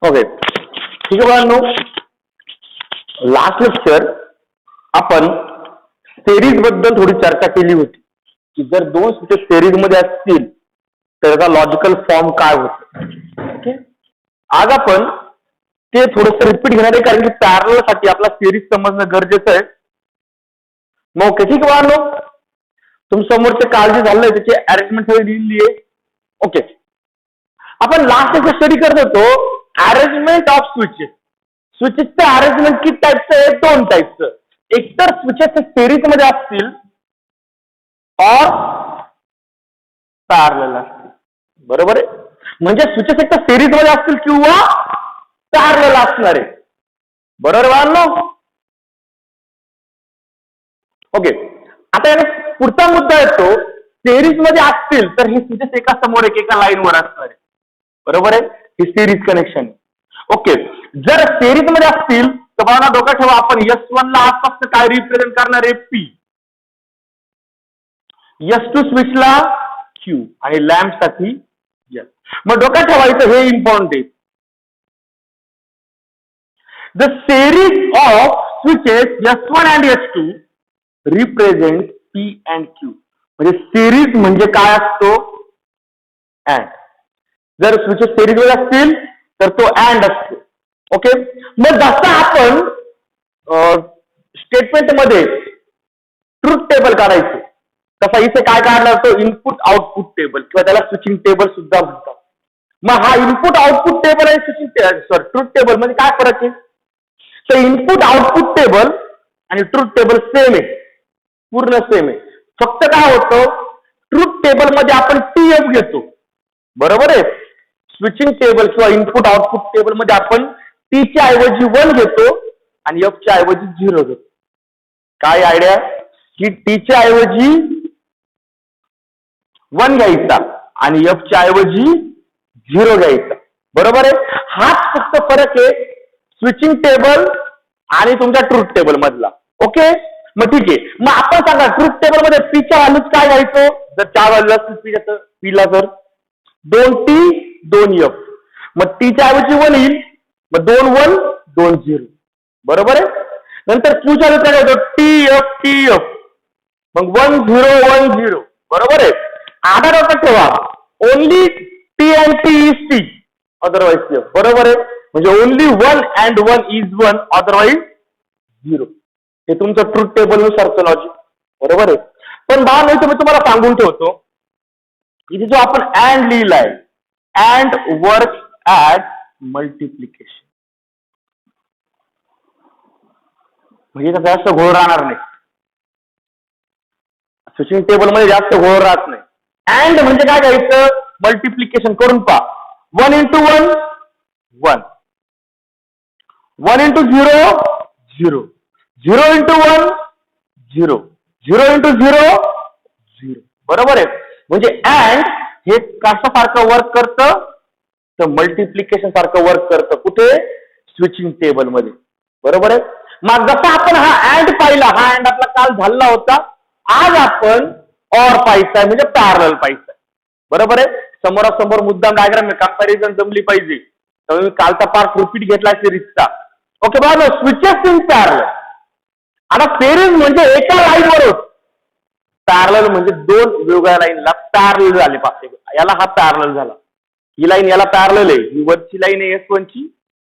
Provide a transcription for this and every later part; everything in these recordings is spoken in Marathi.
ओके ठीक आहे बाळांनो, लास्ट लेक्चर आपण सेरीज बद्दल थोडी चर्चा केली होती की जर दोन स्विचेस सेरीज मध्ये असतील तर त्याचा लॉजिकल फॉर्म काय होतो. ओके, आज आपण ते थोडंसं रिपीट घेणार आहे कारण की पॅरलल साठी आपला सेरीज समजणं गरजेचं आहे. मग ओके ठीक आहे बाळांनो, तुमच्यासमोरचे काळजी झालंय त्याची अरेंजमेंट सगळी लिहिली आहे. ओके, आपण लास्ट लेक्चर स्टडी करत होतो अरेंजमेंट ऑफ स्विचेस. स्विचेसचं अरेंजमेंट किती टाईपचं आहे? दोन टाईपचं. एकतर स्विचेस सेरीज मध्ये असतील और पॅरलल असतील. बरोबर आहे, म्हणजे स्विचेस एकतर सेरीज मध्ये असतील किंवा पॅरलल असणार आहे. बरोबर बाळांनो? ओके, आता याला पुढचा मुद्दा येतो, सेरीज मध्ये असतील तर हे स्विचेस एका समोर एका लाईनवर असणार आहे. बरोबर आहे, ही सिरीज कनेक्शन. ओके, जर सिरीज मध्ये असतील तर बघा डोक्यात ठेवा, आपण S1 ला आसपास काय रिप्रेझेंट करणार आहे? P. S2 स्विचला Q आणि लॅम्प साठी S. मग डोक्यात ठेवायचं हे इम्पॉर्टंट आहे. The series of switches S1 and S2 represent P and Q. म्हणजे सिरीज म्हणजे काय असतो? अँड. जर स्विचेस सेरीज मध्ये असतील तर तो अँड असतो. ओके, मग जसं आपण स्टेटमेंट मध्ये ट्रुथ टेबल काढायचं तसा इथे काय काढला जातो? इनपुट आउटपुट टेबल किंवा त्याला स्विचिंग टेबल सुद्धा म्हणतात. मग हा इनपुट आउटपुट टेबल आणि स्विचिंग ट्रुथ टेबल मध्ये काय फरक आहे? तर इनपुट आउटपुट टेबल आणि ट्रुथ टेबल सेम आहे, पूर्ण सेम आहे. फक्त काय होतं, ट्रुथ टेबल मध्ये आपण TF घेतो. बरोबर आहे, स्विचिंग टेबल किंवा इनपुट आउटपुट टेबल मध्ये आपण T च्या ऐवजी 1 घेतो आणि F च्या ऐवजी 0 घेतो. काय आयडिया की T च्या ऐवजी 1 घ्यायचा आणि F च्या ऐवजी 0 घ्यायचा. बरोबर आहे, हाच फक्त फरक आहे स्विचिंग टेबल आणि तुमच्या ट्रुथ टेबल मधला. ओके, मग ठीक आहे, मग आपण सांगा ट्रुथ टेबल मध्ये P च्या व्हॅल्यूज काय घ्यायचो? जर 4 व्हॅल्यू असतील P ला तर 2T 2F. मग T च्या ऐवजी 1 येईल, मग 2 1 2 0. बरोबर आहे, नंतर Q च्या काय होतो? TF TF, मग 1 0 1 0. बरोबर आहे, आधा डोक्यात ठेवा, only T and T is T, otherwise F. बरोबर आहे, म्हणजे ओनली 1 and 1 is 1, अदरवाइज 0. हे तुमचं ट्रुथ टेबल नुसारचं लॉजिक. बरोबर आहे, पण बाळा नाही मी तुम्हाला सांगून ठेवतो इथे जो आपण अँड लिहिलाय, अँड वर्क ऍट मल्टिप्लिकेशन, म्हणजे जास्त घोळ राहणार नाही. स्विचिंग टेबल मध्ये जास्त घोळ राहत नाही. अँड म्हणजे काय घ्यायचं? मल्टिप्लिकेशन करून पहा. 1 into 1 1, 1 into 0 0, 0 into 1 0, 0 into 0 0. बरोबर आहे, म्हणजे अँड हे कशासारखं वर्क करतं? तर मल्टिप्लिकेशन सारखं वर्क करतं. कुठे? स्विचिंग टेबल मध्ये. बरोबर आहे, मग जसा आपण हा अँड पाहिला, हा अँड आपला काल झाला होता, आज आपण ऑर पाहायचा म्हणजे पॅरलल पाहायचा. बरोबर आहे, समोरासमोर मुद्दाम डायग्राम कंपॅरिझन जमली पाहिजे. तर मी कालचा पार्ट रिपीट घेतला सिरीजचा. ओके बघा, स्विचेस इन पॅरलल. आता सिरीज म्हणजे एका लाईनवर होत, पॅरलल म्हणजे दोन वेगवेगळ्या लाईनला पॅरलल झाले पाहिजे. याला हा पॅरलल झाला, ही लाईन याला पॅरलल आहे, ही वरची लाईन आहे S1 ची,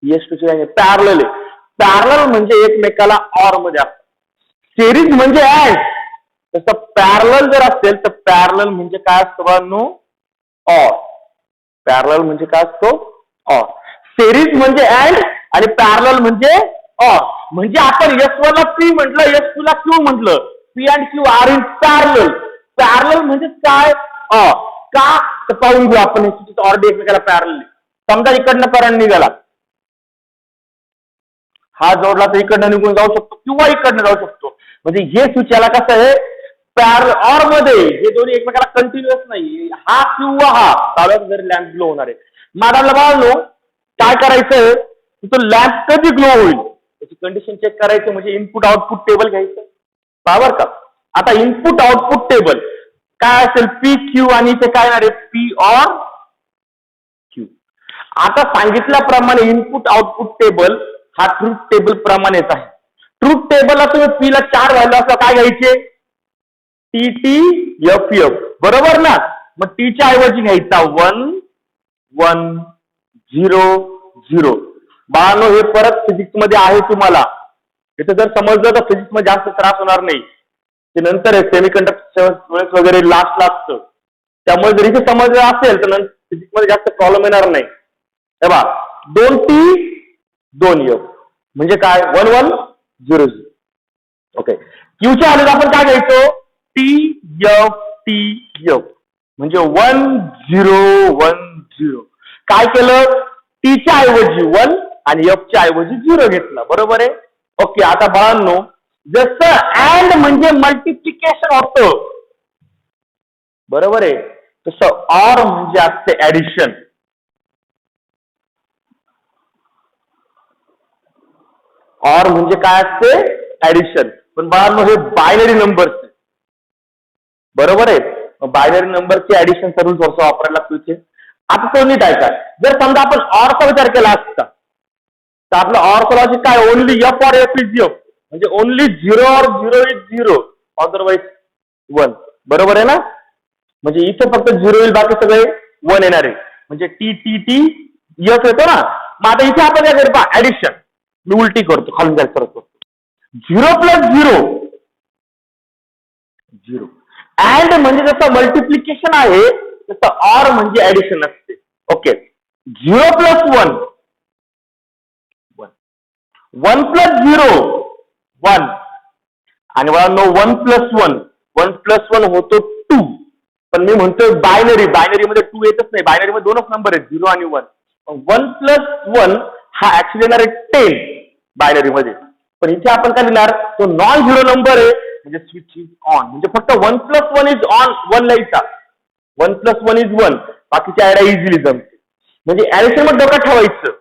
S2 ची लाईन आहे, पॅरलल आहे. पॅरलल म्हणजे एकमेकाला ऑर मध्ये असतात. सिरीज म्हणजे ऍड. तसं पॅरलल जर असेल तर पॅरलल म्हणजे काय असतं? ऑर. पॅरलल म्हणजे काय असतो? ऑर. सिरीज म्हणजे ऍड आणि पॅरलल म्हणजे ऑर. म्हणजे आपण S1 ला P म्हटलं, S2 ला Q म्हटलं, P and Q are in parallel. Parallel म्हणजे काय? ऑर. का? तर पाहून घेऊ आपण ऑर एकमेकाला पॅरलल. समजा इकडनं करंट निघाला, हा जोडला तर इकडनं निघून जाऊ शकतो किंवा इकडनं जाऊ शकतो. म्हणजे हे स्विच याला कसं आहे? पॅरलल ऑर मध्ये हे दोन्ही एकमेकाला कंटिन्युअस नाही, हा किंवा हा चालू जरी लॅम्प ग्लो होणार आहे. मॅडमला बाळांनो काय करायचं? तो लॅम्प कधी ग्लो होईल त्याची कंडिशन चेक करायचं, म्हणजे इनपुट आउटपुट टेबल घ्यायचं. बरोबर का? आता इनपुट आउटपुट टेबल काय असेल? P Q आणि इथे काय येणार आहे? P or Q. आता सांगितल्याप्रमाणे इनपुट आउटपुट टेबल हा ट्रूथ टेबल प्रमाणेच आहे. ट्रूथ टेबलला तुम्ही पी ला 4 व्हॅल्यू असला काय घ्यायचे? टी टी एफ एफ, बरोबर ना? मग टीच्या ऐवजी घ्यायचा 1 1 0 0. बाळांनो हे परत फिजिक्स मध्ये आहे तुम्हाला. इथे जर समजलं तर फिजिक्स मध्ये जास्त त्रास होणार नाही. ते नंतर सेमीकंडक्टर वगैरे लास्ट लागतं. त्यामुळे जर इथे समजलं असेल तर फिजिक्स मध्ये जास्त प्रॉब्लेम येणार नाही. हे बघा 2 टी 2 एफ म्हणजे काय? 1 1 0 0. ओके. क्यूच्या आलेला आपण काय घ्यायचो? टी एफ म्हणजे 1 0 1 0. काय केलं? टीच्या ऐवजी 1 आणि एफच्या ऐवजी 0 घेतला, बरोबर आहे? ओके. आता बाळांनो जसं अँड म्हणजे मल्टिप्लिकेशन होतं, बरोबर आहे, तसं ऑर म्हणजे असते ऍडिशन. ऑर म्हणजे काय असते? ऍडिशन. पण बाळांनो हे बायनरी नंबर्स, बरोबर आहे? बायनरी नंबरची ऍडिशनचा रूल थोडासा वापरायला लागतो इथे. आता तो नीट ऐका. जर समजा आपण ऑरचा विचार केला असता तर आपलं ऑरचं लॉजिक काय? Only F or F is F, म्हणजे ओनली 0 और 0 इज 0, अदरवाइज 1, बरोबर आहे ना? म्हणजे इथे फक्त 0 येईल, बाकी सगळे 1 येणार आहे. म्हणजे टी टी टी एफ येतो ना. मग आता इथे आपण काय करतो? ऍडिशन. मी उलटी करतो, खालून जायचं करतो. 0 प्लस 0 0. अँड म्हणजे जसं मल्टिप्लिकेशन आहे तसं ऑर म्हणजे ऍडिशन असते. ओके. 0 प्लस 1 1, 1 प्लस 0 1, आणि मला 1 प्लस 1 1 प्लस 1 होतो 2. पण मी म्हणतोय बायनरी मध्ये 2 येतच नाही. बायनरी मध्ये 2च नंबर आहेत, 0 आणि 1. 1 प्लस 1 हा ऍक्च्युअली येणार आहे 10 बायनरी मध्ये. पण इथे आपण काय लिहिणार? तो नॉन झिरो नंबर आहे म्हणजे स्विच इज ऑन. म्हणजे फक्त 1 प्लस 1 इज ऑन 1 लिहायचा. 1 प्लस 1 इज 1. बाकीची आयडिया इझिली जमते. म्हणजे ऍडिशन मध्ये डोक्यात ठेवायचं.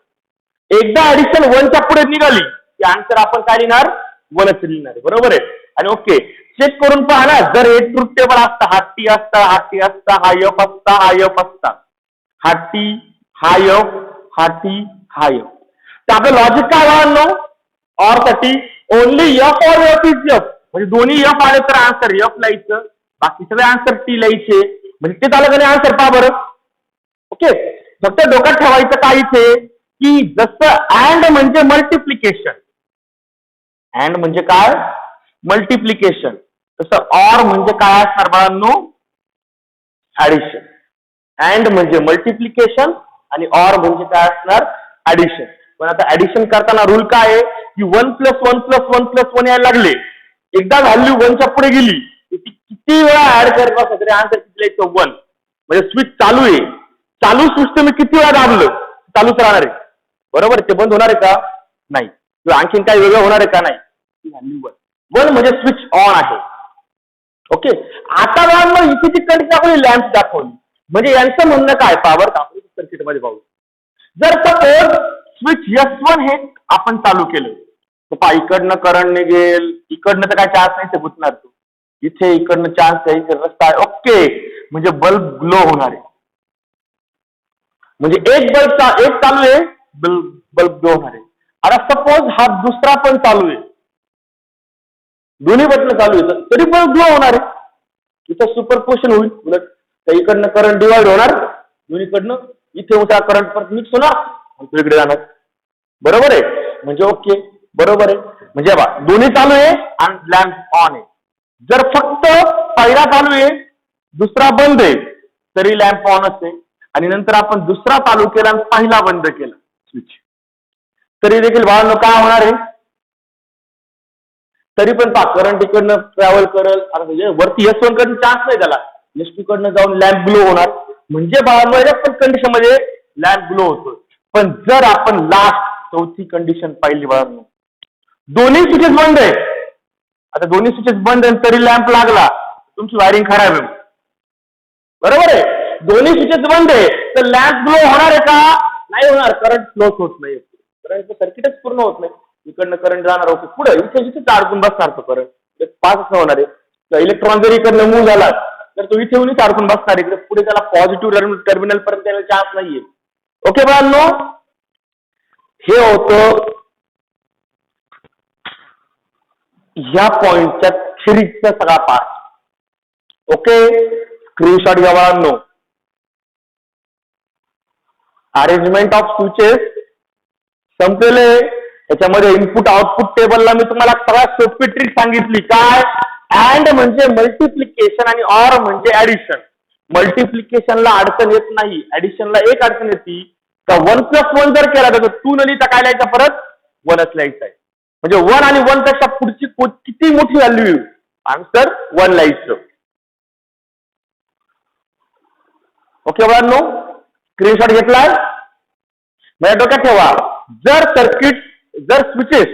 एकदा ऍडिशन 1च्या पुढे निघाली की आन्सर आपण काय लिहिणार? 1च लिहिणार, बरोबर आहे? आणि ओके, चेक करून पहा ना. जर हे ट्रूथ टेबल असता, हा टी असता, हा टी असता, हा एफ असता, हा एफ असता, हा टी, हा एफ, हा टी, हा एफ, तर आपलं लॉजिक काय राहणार? ऑर साठी ओनली एफ और एफ इज एफ, म्हणजे दोन्ही एफ आले तर आन्सर एफ लिहायचं, बाकी सगळे आन्सर टी लिहायचे. म्हणजे ते झालं का नाही आन्सर? पहा बरं. ओके. फक्त डोक्यात ठेवायचं काय इथे की जसं अँड म्हणजे मल्टिप्लिकेशन, अँड म्हणजे काय? मल्टिप्लिकेशन, तसं ऑर म्हणजे काय असणार बाळांनो? ऍडिशन. अँड म्हणजे मल्टिप्लिकेशन आणि ऑर म्हणजे काय असणार? ऍडिशन. पण आता ऍडिशन करताना रूल काय आहे की 1 प्लस 1 प्लस 1 प्लस 1 यायला लागले. एकदा व्हॅल्यू 1च्या पुढे गेली ती किती वेळा ऍड करत बसला तरी आन्सर किती यायचं? 1. म्हणजे स्विच चालू आहे, चालू स्विच मी किती वेळा दाबलं चालूच राहणार आहे, बरोबर? ते बंद होणार आहे का? नाही. किंवा आणखीन काही वेगळं होणार आहे का? नाही. व्हॅल्यू 1 म्हणजे स्विच ऑन आहे. ओके. आता मग इथे जी कंडिशन दाखवली, लॅम्प दाखवली, म्हणजे यांचं म्हणणं काय? पॉवर आपण सर्किट मध्ये पाहू. जर सपोज स्विच S1 हे आपण चालू केलं तर पहा इकडनं करंट निघेल, इकडनं तर काय चान्स नाही, ते गुतणार तो. इथे इकडनं चान्स आहे, इथे रस्ता आहे. ओके. म्हणजे बल्ब ग्लो होणार आहे. म्हणजे एक चालू आहे, बल्ब ग्लो होणार आहे. आता सपोज हा दुसरा पण चालू आहे, दोन्ही बटन चालू आहे, तरी पण ग्लो होणार आहे. इथं सुपरपोजिशन होईल, उलट त्या इकडनं करंट डिवाइड होणार, दोन्हीकडनं इथे उठा करंट परत मिक्स होणार आणि इकडे जाणार, बरोबर आहे? म्हणजे ओके, बरोबर आहे. म्हणजे बघा दोन्ही चालू आहे आणि लॅम्प ऑन आहे. जर फक्त पहिला चालू आहे दुसरा बंद आहे तरी लॅम्प ऑनच आहे, आणि नंतर आपण दुसरा चालू केला आणि पहिला बंद केला स्विच, तरी देखील बाळांनो काय होणार आहे? तरी पण पहा करंट इकडनं ट्रॅव्हल करेल. म्हणजे वरती S1 कडनं चान्स नाही त्याला, S2 कडनं जाऊन लॅम्प ग्लो होणार. म्हणजे बाळांनो पण कंडिशन मध्ये लॅम्प ग्लो होतो. पण जर आपण लास्ट चौथी कंडिशन पाहिली बाळांनो, दोन्ही स्विचेस बंद आहे. आता दोन्ही स्विचेस बंद आहे तरी लॅम्प लागला, तुमची वायरिंग खराब आहे, बरोबर आहे? दोन्ही स्विचेस बंद आहे तर लॅम्प ग्लो होणार आहे का? नाही होणार. करंट फ्लो होत नाही, करंट सर्किटच पूर्ण होत नाही. इकडनं करंट जाणार होतं पुढे, इथे जिथे अडकून बसणार तो करंट पासच न होणार आहे. इलेक्ट्रॉन जर इकडनं मूव्ह झाला तर तो इथे अडकून बसणार, इकडे पुढे त्याला पॉझिटिव्ह टर्मिनल पर्यंत यायला चान्स नाहीये. ओके बाळांनो, हे होतं ह्या पॉइंटच्या थिरीचा सगळा पार्ट. ओके, स्क्रीनशॉट घ्या बाळांनो. अरेंजमेंट ऑफ स्विचेस संपलेले. याच्यामध्ये इनपुट आउटपुट टेबलला मी तुम्हाला सगळ्यात सोपी ट्रिक सांगितली. काय? अँड म्हणजे मल्टिप्लिकेशन आणि ऑर म्हणजे ऍडिशन. मल्टिप्लिकेशनला अडचण येत नाही, ऍडिशनला एक अडचण येते का 1+1 जर केला तर 2 न लिहिता काय लिहायचं, परत 1च लिहायचं आहे. म्हणजे 1 आणि 1 पेक्षा पुढची किती मोठी व्हॅल्यू येईल, आन्सर 1 लिहायचं. ओके बाळांनो, स्क्रीनशॉट घेतलाय? माझ्या डोक्यात ठेवा, जर स्विचेस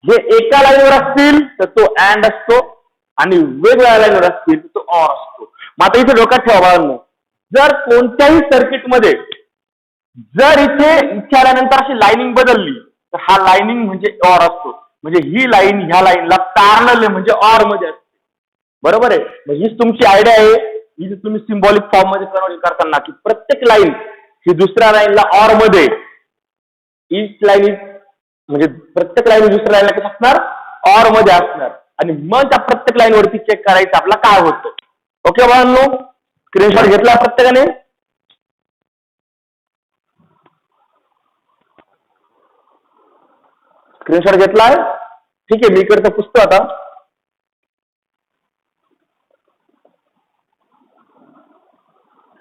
हे एका लाईनवर असतील तर तो अँड असतो आणि वेगवेगळ्या लाईनवर असतील तर तो ऑर असतो. मग आता इथे डोक्यात ठेवा बाळांनो, जर कोणत्याही सर्किटमध्ये जर इथे आल्यानंतर अशी लाईनिंग बदलली तर हा लाईनिंग म्हणजे ऑर असतो. म्हणजे ही लाईन ह्या लाईनला पॅरलल म्हणजे ऑर मध्ये असते. बरोबर आहे? मग हीच तुमची आयडिया आहे. ही तुम्ही सिम्बॉलिक फॉर्म मध्ये कन्वर्ट करताना की प्रत्येक लाईन ही दुसऱ्या लाईनला ऑर मध्ये, ईच लाईन म्हणजे प्रत्येक लाईन दुसऱ्या लाईनला कसं असणार, ऑर मध्ये असणार. आणि मग त्या प्रत्येक लाईन वरती चेक करायचं आपला काय होतं. ओके बाळांनो, स्क्रीनशॉट घेतला प्रत्येकाने? स्क्रीनशॉट घेतलाय? ठीक आहे, मी इकडचं पुसतो आता.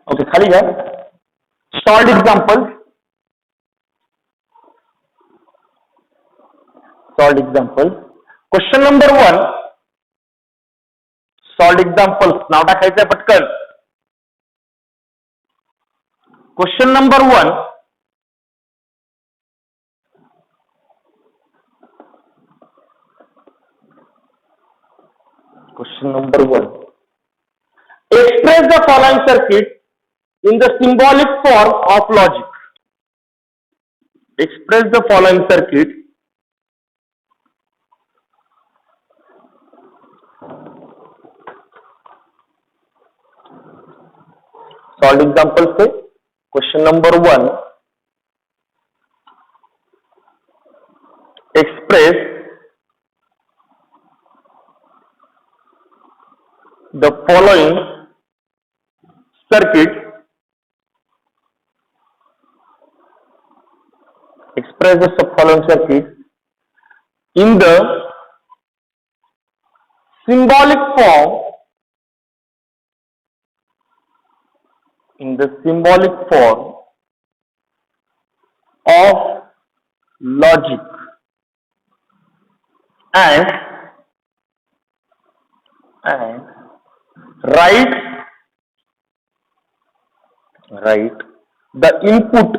ओके, खाली घ्या. Solved example. Solved example. Question number 1. Solved example नाव टाकायचंय पटकन. Question number 1. Question number 1. Express the following circuit in the symbolic form of logic. Express the following circuit solved example say question number 1. Express the following circuit. Express the following circuit in the symbolic form. In the symbolic form of logic and write the input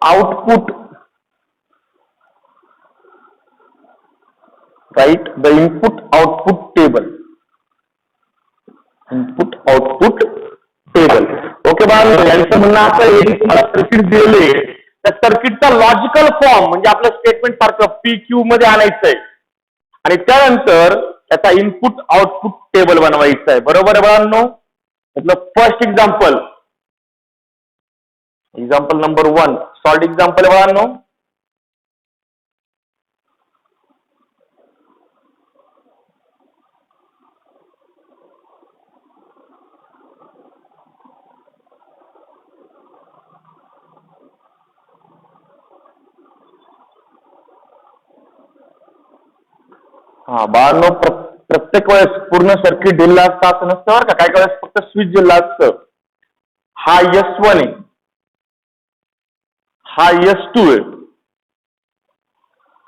output. Write the input output table. Input output table. Okay बाळांनो, यांचं म्हणणं असं आहे की तुम्हाला सर्किट दिलेले त्या सर्किटचा लॉजिकल फॉर्म म्हणजे आपलं स्टेटमेंट सारखं PQ मध्ये आणायचंय आणि त्यानंतर त्याचा इनपुट आउटपुट टेबल बनवायचं आहे. बरोबर आहे बाळांनो? मतलब first example number 1 solved example आहे बाळांनो. हा बाळांनो, प्रत्येक वेळेस पूर्ण सर्किट दिलेलं असतं असं नसतं बरं का. काही वेळेस फक्त स्विच दिलेलं असतं. हा S1 आहे, हा S2 आहे,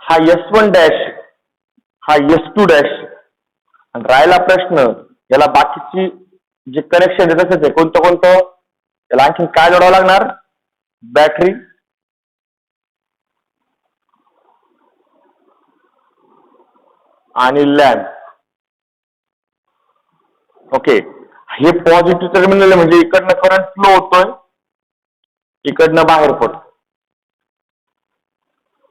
हा S1 डॅश, हा S2 डॅश. आणि राहिला प्रश्न, याला बाकीची जे कनेक्शन आहे तसंच आहे. कोणतं त्याला आणखी काय जोडावं लागणार? बॅटरी आणि लॅम्प. ओके, हे पॉझिटिव्ह टर्मिनल आहे म्हणजे इकडनं करंट फ्लो होतोय, इकडनं बाहेर पडतो.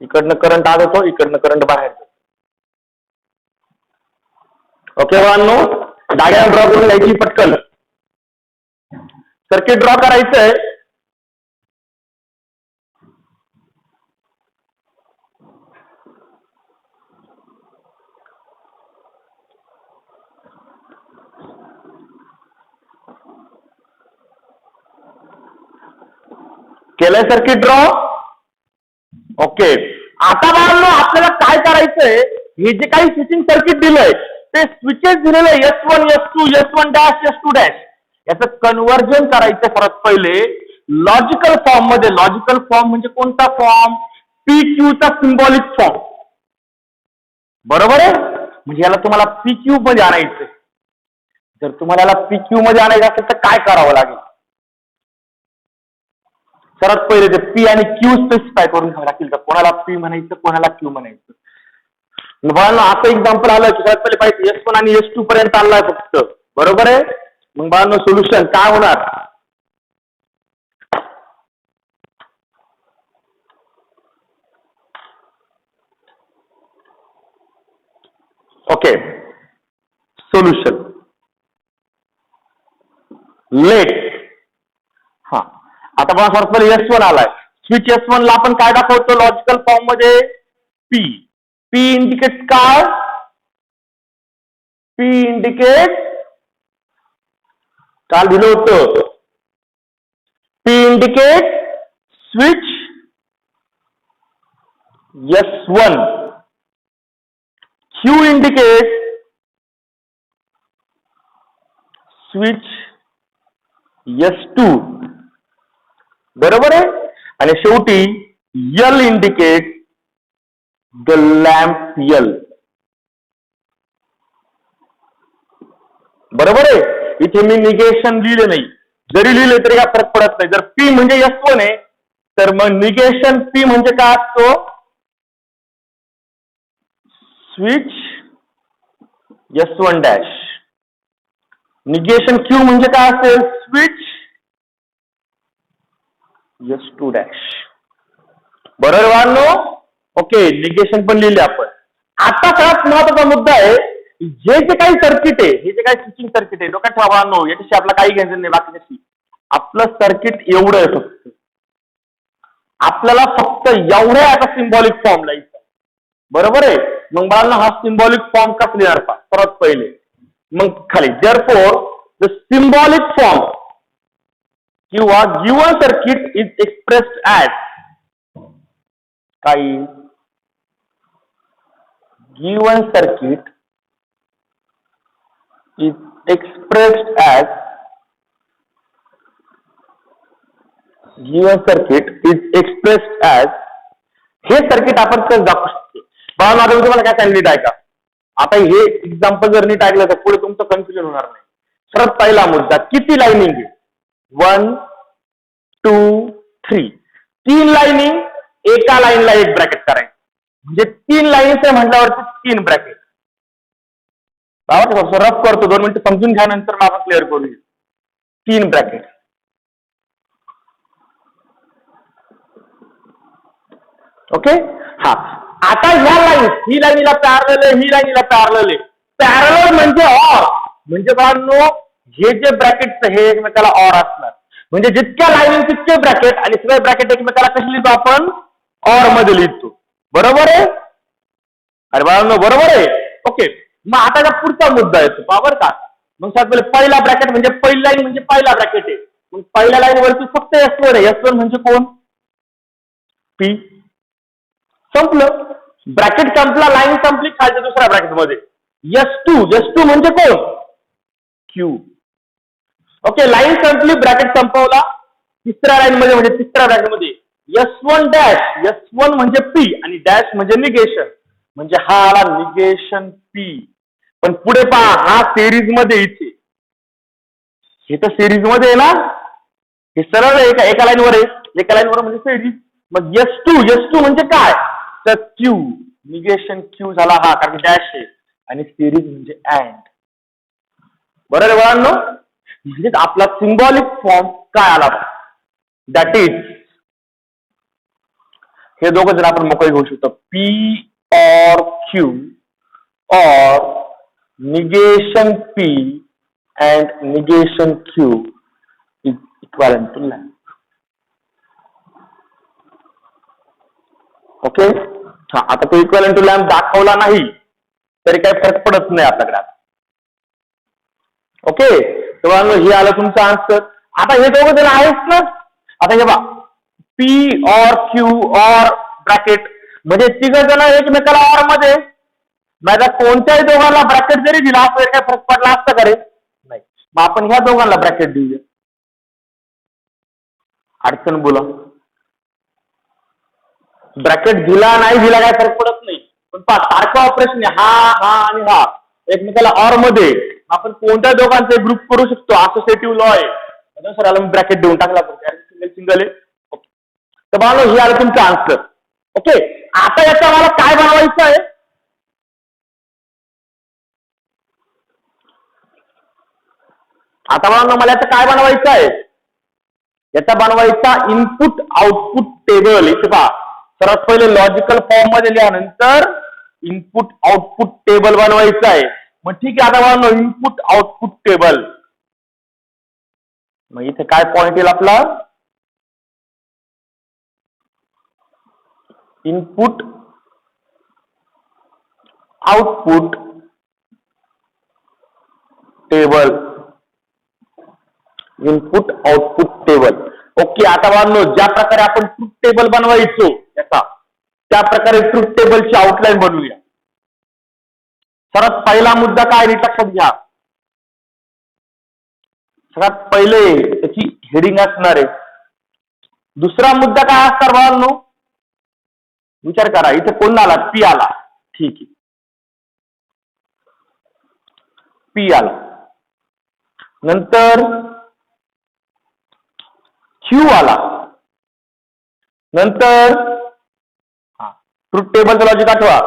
इकडनं करंट आत होतो, इकडनं करंट बाहेर जातो. ओके बाळांनो, डायग्राम ड्रॉ करून घ्यायची पटकन. सर्किट ड्रॉ करायचंय. केलंय सर्किट ड्रॉ. ओके. आता बाळांनो आपल्याला काय करायचंय, हे जे काही स्विचिंग सर्किट दिलंय ते स्विचेस दिलेले S1 S2 S1 dash S2 dash याचं कन्व्हर्जन करायचं परत पहिले लॉजिकल फॉर्म मध्ये. लॉजिकल फॉर्म म्हणजे कोणता फॉर्म? PQ चा सिम्बॉलिक फॉर्म. बरोबर आहे. म्हणजे याला तुम्हाला PQ मध्ये आणायचंय. जर तुम्हाला याला PQ मध्ये आणायचं असेल तर काय करावं लागेल? सर्वात पहिले ते P आणि Q स्पेसिफाय करून घ्यावं लागतील का कोणाला P म्हणायचं कोणाला Q म्हणायचं. बाळांनो असं एक्झाम्पल आलं की सर्वात पहिले पाहिजे S1 आणि S2 पर्यंत आणलाय फक्त. बरोबर आहे. मग बाळांनो सोल्युशन काय होणार? ओके. Solution let. हा आता बघा सर्वात पहिले S1 आलाय. स्विच S1 ला आपण काय दाखवतो लॉजिकल फॉर्म मध्ये? P. P इंडिकेट काय? P इंडिकेट काय दिलं होतं? P indicate switch S1. Q indicate switch S2. बरोबर आहे. आणि शेवटी L indicate the lamp L. बरोबर आहे. इथे मी निगेशन लिहिले नाही. जरी लिहिले तरी काय फरक पडत नाही. जर P म्हणजे S1 आहे तर मग निगेशन P म्हणजे काय असतो? Switch S1 dash. Negation Q म्हणजे काय असेल? Switch S2 dash. बरोबर वाढलो. ओके. निगेशन पण लिहिले आपण. आता सगळ्यात महत्वाचा मुद्दा आहे जे जे काही सर्किट आहे, हे जे काही स्विचिंग सर्किट आहे डोक्यात ठेवा बाळांनो, याच्याशी आपला काही घ्यायचं नाही बाकीच्याशी. आपलं सर्किट एवढं आहे फक्त. आपल्याला फक्त एवढ्या आता सिम्बॉलिक फॉर्म लिहायचा. बरोबर आहे. मग बाळांनो हा सिम्बॉलिक फॉर्म कसा लिहिणार पहा सर्वात पहिले. मग खाली देअरफॉर द सिम्बॉलिक फॉर्म किंवा given circuit is expressed as काही given circuit is expressed as हे सर्किट आपण कसं दाखवू शकतो? बाळा माझं तुम्हाला काय सांगितलं ऐका. आता हे एक्झाम्पल जर नीट ऐकलं तर पुढे तुमचं कन्फ्युजन होणार नाही. सर्वात पहिला मुद्दा, किती लाईनिंग आहे? 1 2 3. 3 लाईनिंग. एका लाईनला एक ब्रॅकेट करायचं म्हणजे 3 लाईन्स आहे म्हटल्यावरती 3 ब्रॅकेट. रफ करतो 2 मिनिटं समजून घ्या नंतर मग आपण क्लिअर करू. 3 ब्रॅकेट. ओके. हा आता ह्या लाईन, ही लाईनीला पॅरलल आहे, ही लाईनीला पॅरलल आहे. पॅरलल म्हणजे ऑर. म्हणजे बाळांनो हे जे ब्रॅकेट हे एकमेकाला ऑर असणार. म्हणजे जितक्या लाईन तितके ब्रॅकेट आणि सगळे ब्रॅकेट एकमेकाला कशी लिहितो आपण? ऑर मध्ये लिहितो. बरोबर आहे. अरे बाळांनो बरोबर आहे. ओके. मग आता पुढचा मुद्दा येतो पावर का. मग साहेब पहिला ब्रॅकेट म्हणजे पहिली लाईन म्हणजे पहिला ब्रॅकेट आहे. मग पहिल्या लाईन वरती फक्त S1 आहे. S1 म्हणजे कोण? P. संपलं. ब्रॅकेट संपला, लाईन संपली, खालच्या दुसऱ्या ब्रॅकेट मध्ये S2 म्हणजे कोण? Q. ओके. लाईन संपली, ब्रॅकेट संपवला. तिसऱ्या लाईन मध्ये म्हणजे तिसऱ्या ब्रॅकेट मध्ये S1 डॅश. S1 म्हणजे P आणि डॅश म्हणजे निगेशन. म्हणजे हा आला निगेशन P. पण पुढे पहा हा सिरीज मध्ये इथे. हे तर सिरीज मध्ये आहे ना. हे सरळ एका लाईनवर आहे. एका लाईनवर म्हणजे सिरीज. मग S2 म्हणजे काय? तर Q. निगेशन Q झाला हा, कारण डॅश आहे आणि सिरीज म्हणजे अँड. बरोबर बाळांनो. म्हणजे आपला सिम्बॉलिक फॉर्म काय आला? दॅट इज हे दोघं जर आपण मोकळे घेऊ शकतो. P or Q or negation P and negation Q is equivalent to lamp. Okay, हा आता तो इक्वॅलेंट टू लॅम्प दाखवला नाही तरी काही फरक पडत नाही आपल्याकडे. ओके, तेव्हा हे आलं तुमचं आन्सर. आता हे दोघं जण आहेच ना. आता हे बा पी और क्यू और ब्रॅकेट म्हणजे तिघ जण एकमेकाला ऑर मध्ये, माझ्या कोणत्याही दोघांना ब्रॅकेट जरी दिला असं काय फरक पडला असता का रे? नाही. मग आपण ह्या दोघांना ब्रॅकेट देऊया. अडचण बोला. ब्रॅकेट दिला नाही दिला काय फरक पडत नाही, पण सारखं ऑपरेशन आहे. हा हा आणि हा एकमेकाला ऑर मध्ये, आपण कोणत्या दोघांचे ग्रुप करू शकतो. असोसिएटिव्ह लॉ आहे, सर मी ब्रॅकेट देऊन टाकला. सिंगल सिंगल आहे. ओके, तर बाळांनो हे आलं तुमचं आन्सर. ओके, आता याचा मला काय बनवायचं आहे? आता बाळांनो मला याचं काय बनवायचं आहे? याचा बनवायचा इनपुट आउटपुट टेबल. इथे पहा, सर्वात पहिले लॉजिकल फॉर्म मध्ये लिहा, नंतर इनपुट आउटपुट टेबल बनवायचं आहे. मग ठीक आहे, आता बाळांनो इनपुट आउटपुट टेबल. मग इथे काय पॉइंट येईल आपला? Input output table. Input output table. Okay, आता बाळांनो ज्या प्रकारे आपण ट्रूथ टेबल बनवायचो याचा, त्या प्रकारे ट्रूथ टेबलची आउटलाईन बनवूया. सर्वात पहिला मुद्दा काय लक्षात घ्या. सगळ्यात पहिले त्याची हेडिंग असणार आहे. दुसरा मुद्दा काय असणार बाळांनो? विचार करा, इथे कोण आला? पी आला. ठीक आहे, पी आला. नंतर क्यू आला. नंतर ट्रूथ टेबलचं लॉजिक आठवा.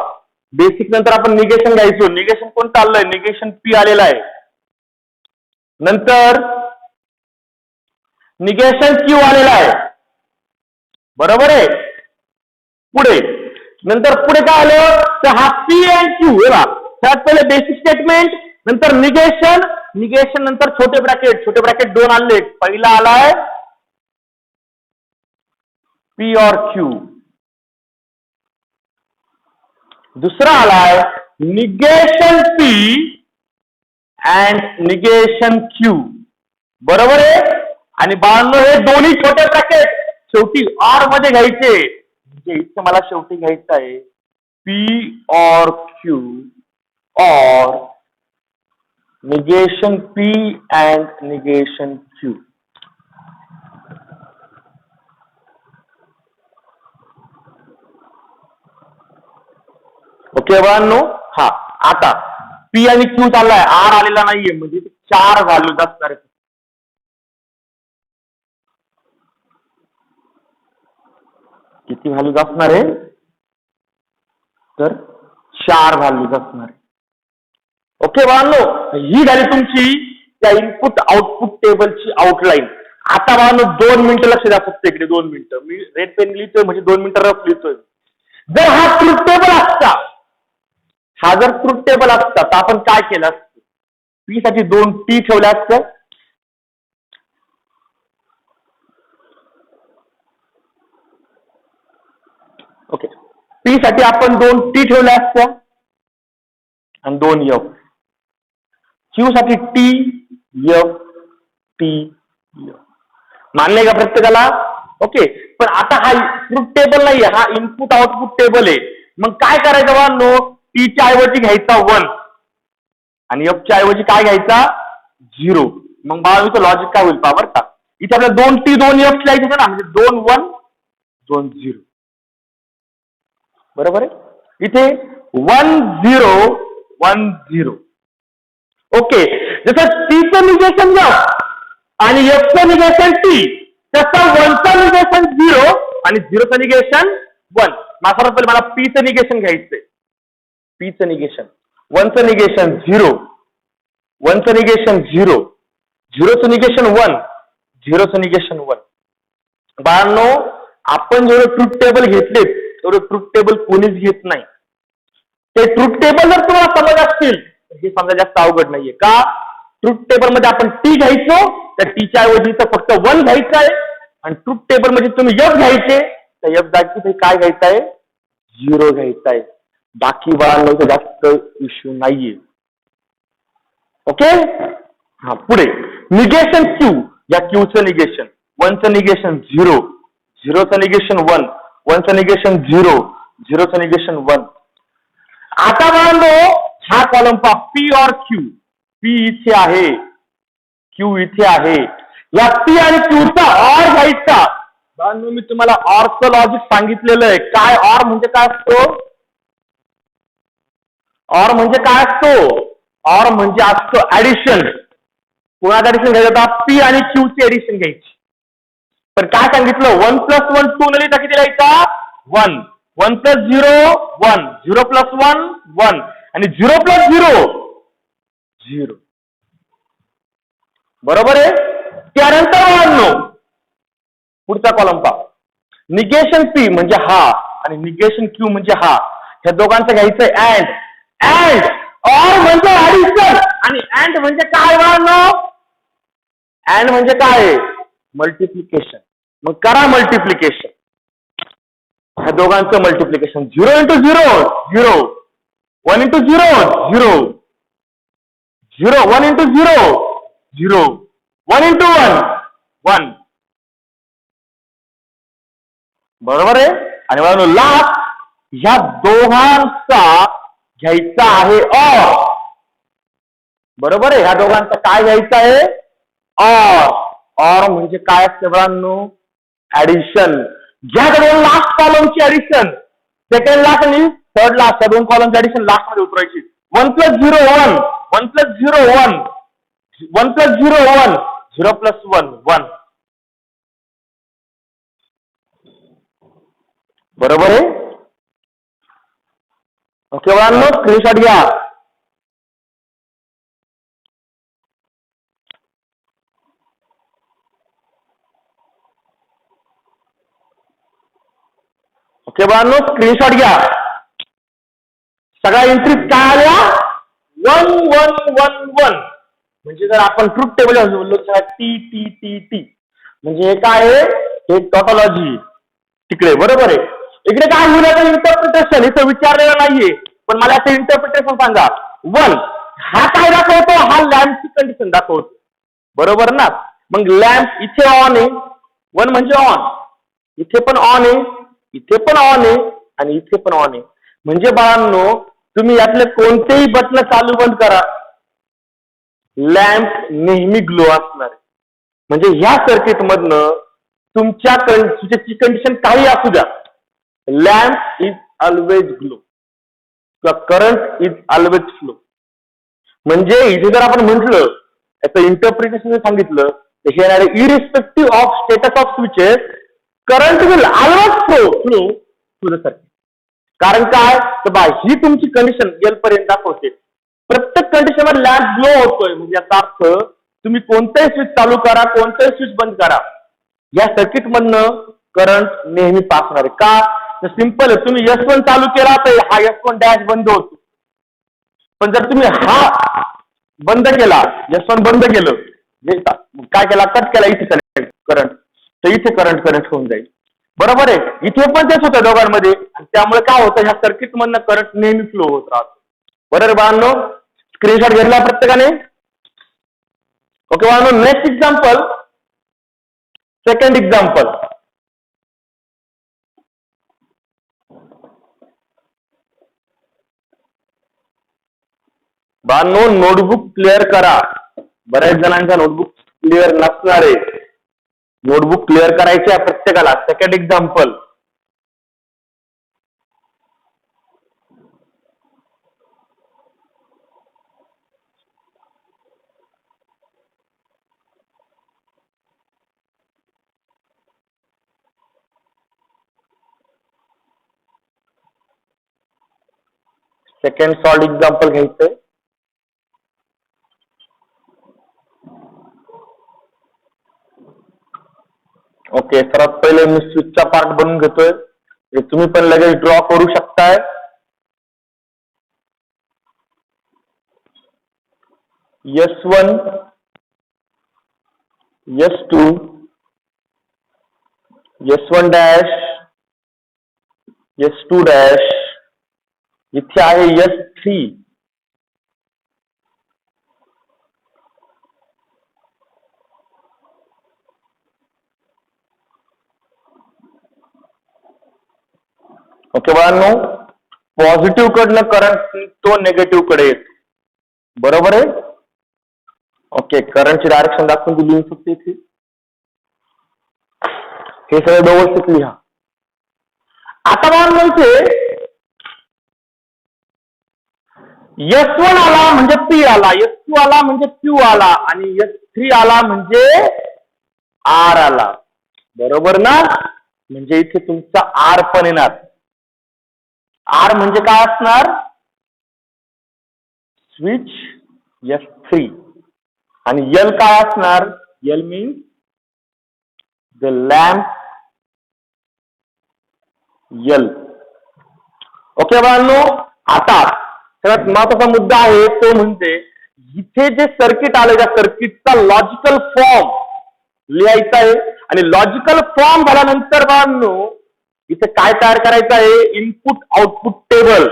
बेसिक नंतर आपण निगेशन घ्यायचो. निगेशन कोण चाललंय? निगेशन पी आलेला आहे. नंतर निगेशन क्यू आलेला आहे. बरोबर आहे. पुढे नंतर पुढे काय आलं? तर हा पी अँड क्यू. त्यात पहिले बेसिक स्टेटमेंट, नंतर निगेशन, निगेशन नंतर छोटे ब्रॅकेट. छोटे ब्रॅकेट दोन आले. पहिला आलाय पी और क्यू, दुसरा आलाय negation P and negation Q. बरोबर आहे. आणि बाळांनो हे दोन्ही छोटे ब्रॅकेट शेवटी ऑर मध्ये घ्यायचे. म्हणजे इथे मला शेवटी घ्यायचं आहे पी और क्यू और negation P and negation Q. Okay बाळांनो, हा आता पी आणि क्यू चाललाय, आर आलेला नाहीये, म्हणजे 4 व्हॅल्यूज असणार आहेत. किती व्हॅल्यूज असणार आहे? तर 4 व्हॅल्यूज असणार आहे. ओके बाळांनो, ही झाली तुमची त्या इनपुट आउटपुट टेबलची आउटलाईन. आता बाळांनो 2 मिनिटं लक्ष द्या फक्त इकडे. 2 मिनिटं मी रेड पेन लिहितोय, म्हणजे 2 मिनिटं रफ लिहितोय. जर हा ट्रूथ टेबल असता, हा जर ट्रूथ टेबल असता तर आपण काय केलं असतं? पी साठी 2 टी ठेवल्या असत्या. ओके, पी साठी आपण 2 टी ठेवल्या असत्या आणि 2 एफ. क्यू साठी टी एफ टी एफ. मानले का प्रत्येकाला? ओके, पण आता हा ट्रूथ टेबल नाहीये, हा इनपुट आउटपुट टेबल आहे. मग काय करायचं बाळांनो? टीच्या ऐवजी घ्यायचा 1 आणि एफच्या ऐवजी काय घ्यायचा? 0. मग बाळांनो लॉजिक काय होईल? पावर का इथे आपल्याला 2 टी 2 एफ लिहायचे ना, म्हणजे 2 1 2 0. बरोबर आहे. इथे 1 0 1 0. ओके, जसं टीचं निगेशन एफ आणि एफचं निगेशन टी, तसं 1चं निगेशन 0 आणि 0चं निगेशन 1. सर्वात पहिले मला पीचं निगेशन घ्यायचंय. पीचं निगेशन 1चं निगेशन 0, 1चं निगेशन 0, 0चं निगेशन 1, 0चं निगेशन 1. बाळांनो आपण जेवढे ट्रूथ टेबल घेतलेत तेवढे ट्रूथ टेबल कोणीच घेत नाही. ते ट्रूथ टेबल जर तुम्हाला समज असतील, हे समजा जास्त अवघड नाहीये का? ट्रूथ टेबल मध्ये आपण टी घ्यायचो त्या टीच्या ऐवजी तर फक्त 1 घ्यायचं आहे आणि ट्रूथ टेबल मध्ये तुम्ही F घ्यायचे, तर F जागी काय घ्यायचं आहे, 0 घ्यायचं आहे. बाकी बाळांना जास्त इश्यू नाहीये. ओके. हा, पुढे निगेशन क्यू. या क्यूचं निगेशन, 1चं निगेशन 0, 0चं निगेशन 1, 1चं निगेशन 0, 0चं निगेशन 1. आता बाळांनो हा कॉलम पहा, पी और क्यू. पी इथे आहे, क्यू इथे आहे. या पी आणि क्यूचा ऑर घ्यायचा. बाळांनो मी तुम्हाला ऑरचं लॉजिक सांगितलेलं आहे. काय ऑर म्हणजे काय असतो, ऑर म्हणजे काय असतो, ऑर म्हणजे असतो ऍडिशन. कोणाचं ऍडिशन घ्यायचं, पी आणि क्यू ची ऍडिशन घ्यायची. तर काय सांगितलं, 1 + 1 2 न लिहिता किती लिहायचा, 1, 1 + 0 1, 0 + 1 1 आणि 0 + 0 0. बरोबर आहे. त्यानंतर पुढचा कॉलम पहा, निगेशन पी म्हणजे हा आणि निगेशन क्यू म्हणजे हा. ह्या दोघांचं घ्यायचं अँड. अँड ऑर म्हणजे ऍडिशन आणि अँड म्हणजे काय बाळांनो, अँड म्हणजे काय, मल्टिप्लिकेशन. मग करा मल्टिप्लिकेशन. ह्या दोघांचं मल्टिप्लिकेशन 0 × 0 0, 1 × 0 0, 0 1 × 0 0, 1 × 1 1. बरोबर आहे. आणि म्हणून लास्ट ह्या दोघांचा घ्यायचा आहे ऑर. बरोबर आहे. ह्या दोघांचा काय घ्यायचं आहे, ऑर. ऑर म्हणजे काय असते बाळांनो, ऍडिशन. ज्या दोन लास्ट कॉलमची ऍडिशन, सेकंड लास्ट आणि थर्ड लास्ट, त्या दोन कॉलमची ऍडिशन लास्ट मध्ये उतरायची. 1 + 0 1, 1 + 0 1, 1 + 0 1, 0 + 1 1. बरोबर आहे. ओके बाळांनो, स्क्रीनशॉट घ्या. ओके बाळांनो, स्क्रीनशॉट घ्या. सगळ्या एंट्रीज काय आल्या, 1 1 1 1. म्हणजे जर आपण ट्रूथ टेबल बोललो तर टी टी टी टी म्हणजे हे काय आहे, हे टॉटॉलॉजी तिकडे. बरोबर आहे. इकडे काय होईल, इंटरप्रिटेशन. इथं विचारलेलं नाहीये, पण मला ते इंटरप्रिटेशन सांगा. 1 हा काय दाखवतो, हा लॅम्पची कंडिशन दाखवतो. बरोबर ना. मग लॅम्प इथे ऑन आहे, 1 म्हणजे ऑन, इथे पण ऑन आहे, इथे पण ऑन आहे आणि इथे पण ऑन आहे. म्हणजे बाळांनो तुम्ही यातले कोणतेही बटन चालू बंद करा, लॅम्प नेहमी ग्लो असणार. म्हणजे ह्या सर्किट मधनं तुमच्या कंडिशन काही असू द्या, लॅम्प इज ऑलवेज ग्लो किंवा करंट इज ऑलवेज फ्लो. म्हणजे इथे जर आपण म्हटलं, याचं इंटरप्रिटेशन सांगितलं, तर हे येणारे irrespective of status of switches, current will always flow to the circuit. कारण काय, तर बा ही तुमची कंडिशन एल पर्यंत दाखवते. प्रत्येक कंडिशनवर लॅम्प ग्लो होतोय. म्हणजे याचा अर्थ तुम्ही कोणतेही स्विच चालू करा, कोणतेही स्विच बंद करा, या सर्किट मधनं करंट नेहमी पास होणार आहे. का, तर सिंपल आहे. तुम्ही S1 चालू केला तर हा S1 डॅश बंद होतो. पण जर तुम्ही हा बंद केला, S1 बंद केलं, काय केला, कट केला इथे करंट, तर इथे करंट होऊन जाईल. बरोबर आहे. इथे पण तेच होतं दोघांमध्ये. त्यामुळे काय होतं, ह्या सर्किट मधनं करंट नेहमी फ्लो होत राहतो. बरोबर बाळांनो, स्क्रीनशॉट घेतला प्रत्येकाने. ओके बाळांनो, नेक्स्ट एक्झाम्पल, सेकंड एक्झाम्पल. बाळांनो नोटबुक क्लिअर करा. बऱ्याच जणांचा नोटबुक क्लिअर नसणार आहे. नोटबुक क्लिअर करायची आहे प्रत्येकाला. Second example. Second solved example घ्यायचंय. ओके, सर्वात पहिले मी स्विचचा पार्ट बनवून घेतोय. तुम्ही पण लगेच ड्रॉ करू शकताय. S1 S2 S1 dash S2 dash इथे आहे S3 ओके बाळांनो पॉझिटिव्ह कडनं करंट तो नेगेटिव्ह कडे येतो बरोबर आहे ओके करंटची डायरेक्शन दाखवून दिली फक्त इथे हे सगळं व्यवस्थित लिहा आता बाळांनो इथे S1 आला म्हणजे P आला S2 आला म्हणजे Q आला आणि S3 आला म्हणजे R आला बरोबर ना म्हणजे इथे तुमचा R पण येणार R म्हणजे काय असणार स्विच S3 आणि L काय असणार L means the lamp L okay बाळांनो आता सगळ्यात महत्वाचा मुद्दा आहे तो म्हणजे इथे जे सर्किट आलं त्या सर्किटचा लॉजिकल फॉर्म लिहायचा आहे आणि लॉजिकल फॉर्म झाल्यानंतर बाळांनो इथे काय तयार करायचं आहे इनपुट आउटपुट टेबल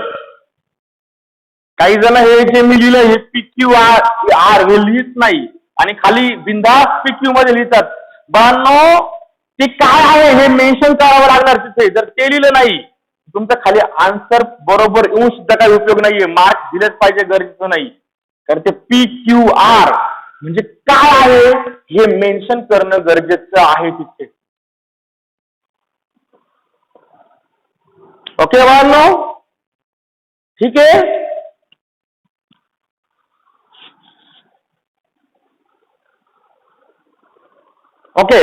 काही जण हे जे मी लिहिलं हे PQ R हे लिहित नाही आणि खाली बिंदास PQ मध्ये लिहितात बाळांनो ते काय आहे हे मेन्शन करावं लागणार तिथे जर ते लिहिलं नाही तुमचं खाली आन्सर बरोबर येऊन सुद्धा काही उपयोग नाहीये मार्क्स दिलेच पाहिजे गरजेचं नाही कारण ते PQR म्हणजे काय आहे हे मेन्शन करणं गरजेचं आहे तिथे ओके बाळांनो ठीक आहे ओके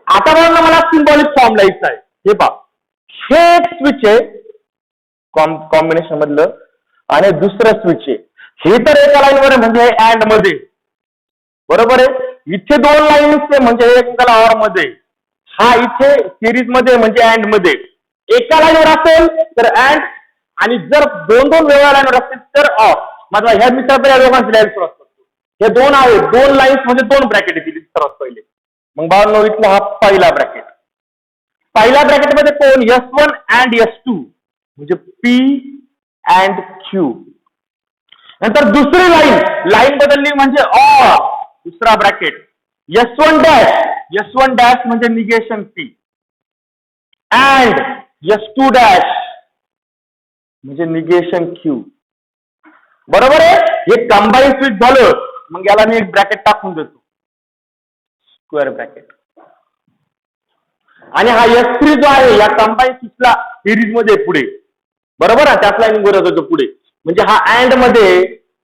आता बाळांनो मला सिम्बॉलिक फॉर्म लिहायचा आहे हे पहा हे एक स्विच आहे कॉम्बिनेशन मधलं आणि दुसरं स्विच आहे हे तर एका लाईनवर म्हणजे अँड मध्ये बरोबर आहे इथे दोन लाईन्स म्हणजे एकमेकाला ऑर मध्ये हा इथे सिरीज मध्ये म्हणजे अँड मध्ये एका लाईनवर असेल तर अँड आणि जर दोन दोन वेगळ्या लाईनवर असतील तर ऑर माझा ह्या मित्राला या दोघांची लाईन सुरुवात करतो हे दोन आहेत दोन लाईन्स म्हणजे दोन ब्रॅकेट येतील सर्वात पहिले मग बाळांनो इथला हा पहिला ब्रॅकेट पहिल्या ब्रॅकेटमध्ये कोण S1 अँड S2 म्हणजे P अँड Q नंतर दुसरी लाईन बदलली म्हणजे ऑर दुसरा ब्रॅकेट S1 डॅश म्हणजे negation P and S2 dash म्हणजे निगेशन Q बरोबर आहे हे कंबाईन स्विच झालं मग याला मी एक ब्रॅकेट टाकून देतो स्क्वेअर ब्रॅकेट आणि हा S3 जो आहे या कंबाईन स्विचला सिरीज मध्ये पुढे बरोबर आहे त्याच लाईन बरोबर होतो पुढे म्हणजे हा अँड मध्ये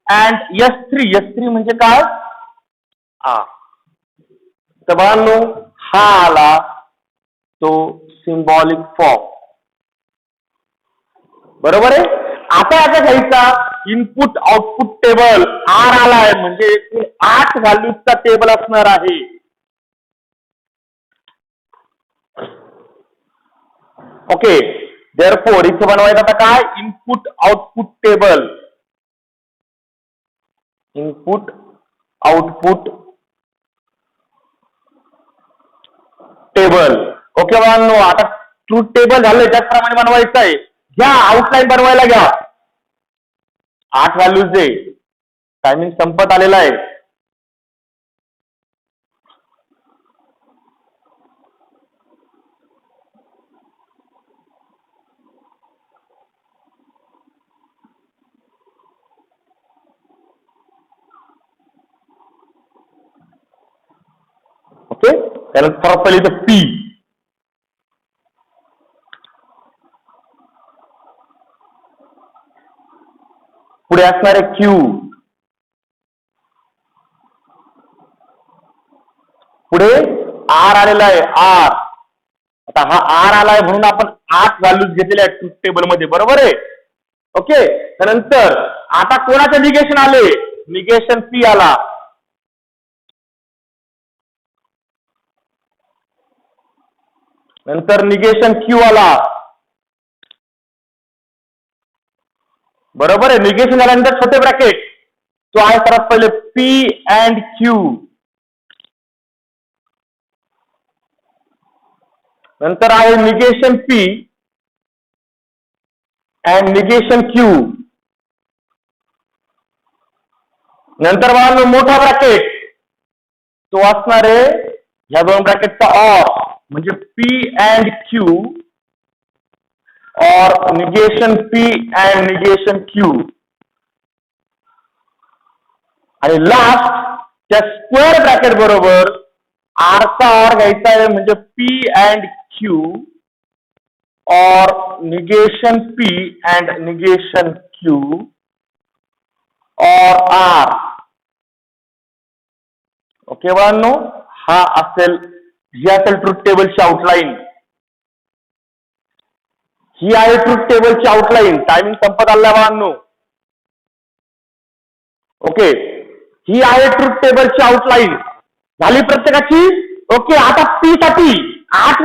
अँड S3 म्हणजे काय तर बाळांनो हा आला तो सिम्बॉलिक फॉर्म बरोबर आहे आता याचा घ्यायचा इनपुट आउटपुट टेबल R आलाय म्हणजे एकूण 8 व्हॅल्यूजचा टेबल असणार आहे ओके देअरफॉर इथे बनवायचं आता काय input output table input output table okay बाळांनो आता ट्रूथ टेबल झालंय त्याचप्रमाणे बनवायचं आहे घ्या आउटलाईन बनवायला घ्या 8 व्हॅल्यूज आहे टायमिंग संपत आलेला आहे ओके त्यानंतर सर्वात पहिले इथं P पुढे असणारे Q पुढे R आलेला आहे R आता हा R आलाय म्हणून आपण 8 व्हॅल्यूज घेतलेल्या आहेत ट्रूथ टेबल मध्ये बरोबर आहे ओके त्यानंतर आता कोणाचे निगेशन आले निगेशन P आला नंतर निगेशन Q आला बरोबर आहे निगेशन झाल्यानंतर छोटे ब्रॅकेट तो आहे सर्वात पहिले P अँड Q नंतर आहे negation P and negation Q. नंतर बाळांनो मोठा ब्रॅकेट तो असणार आहे ह्या दोन ब्रॅकेटचा ऑर म्हणजे P अँड Q और negation P and negation Q. आणि लास्ट त्या स्क्वेअर ब्रॅकेट बरोबर R चा ऑर घ्यायचा आहे म्हणजे P अँड Q और negation P and negation Q और R. ओके बाळांनो, ही असेल ट्रुथ टेबलची आउटलाईन. ही आहे ट्रुथ टेबलची आउटलाईन. टायमिंग संपत आला बाळांनो. ओके, ही आहे ट्रुथ टेबलची आउटलाईन झाली प्रत्येकाची. ओके, आता P साठी 8